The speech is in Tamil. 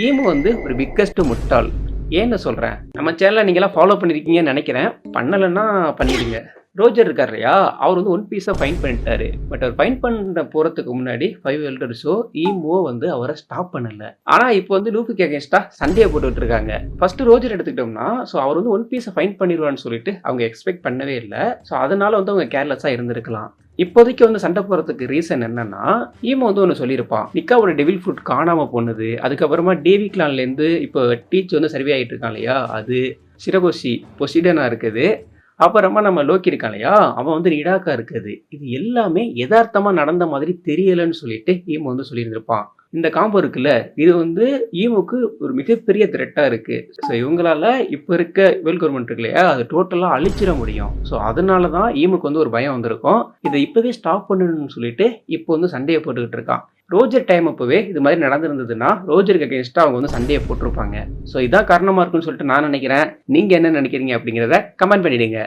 ஈமு வந்து ஒரு பிக்கஸ்ட் முட்டாள். ஏன்னு சொல்றேன். நம்ம சேனல நீங்கலாம் ஃபாலோ பண்ணியிருக்கீங்கன்னு நெனைக்கிறேன். பண்ணலன்னா பண்ணிடுங்க. ரோஜர் இருக்காரு இல்லையா? அவர் வந்து ஒன் பீஸ ஃபைண்ட் பண்ணிட்டாரு. பட் அவர் ஃபைண்ட் பண்ண போறதுக்கு முன்னாடி 5 எல்டர்ஸோ, ஈமோ வந்து அவர ஸ்டாப் பண்ணல. ஆனா இப்போ வந்து லூஃபிக்கு அகைன்ஸ்டா சண்டைய போட்டுட்டு இருக்காங்க. ஃபர்ஸ்ட் ரோஜர் எடுத்துக்கிட்டோம்னா, அவர் வந்து ஒன் பீஸ ஃபைண்ட் பண்ணிருவான்னு சொல்லிட்டு அவங்க எக்ஸ்பெக்ட் பண்ணவே இல்ல. அதனால வந்து அவங்க கேர்லெஸ்ஸா இருந்திருக்கலாம். இப்போதைக்கு வந்து சண்டை போடுறதுக்கு ரீசன் என்னன்னா, ஈமோ வந்து ஒண்ணு சொல்லியிருப்பான். நிக்காவோட டெவில் ஃப்ரூட் காணாம போனது. அதுக்கப்புறமா டேவி கிளான்லேருந்து இப்போ டீச் வந்து சர்வே ஆயிட்டு இருக்கான் இல்லையா? அது. சிரகோஷி பொசிடனா இருக்குது. அப்புறமா நம்ம லோக்கி இருக்கான் இல்லையா? அவன் வந்து நிடாக்கா இருக்குது. இது எல்லாமே எதார்த்தமா நடந்த மாதிரி தெரியலன்னு சொல்லிட்டு ஈமோ வந்து சொல்லியிருந்திருப்பான். இந்த காம்போ இருக்குல்ல, இது வந்து ஈமோக்கு ஒரு மிகப்பெரிய த்ரெட்டா இருக்கு. இவங்களால இப்ப இருக்க வேர்ல்ட் கவர்ன்மெண்ட் இருக்கு இல்லையா? அது டோட்டலா அழிச்சிட முடியும். அதனால தான் ஈமோக்கு வந்து ஒரு பயம் வந்திருக்கும். இத இப்பவே ஸ்டாப் பண்ணணும்னு சொல்லிட்டு இப்போ வந்து சண்டைய போட்டுக்கிட்டு இருக்கான். ரோஜர் டைம் அப்பவே இது மாதிரி நடந்திருந்ததுன்னா, ரோஜருக்கு அகைன்ஸ்டா அவங்க வந்து சண்டைய போட்டுருப்பாங்க. இதான் காரணமா இருக்குன்னு சொல்லிட்டு நான் நினைக்கிறேன். நீங்க என்ன நினைக்கிறீங்க அப்படிங்கிறத கமெண்ட் பண்ணிடுங்க.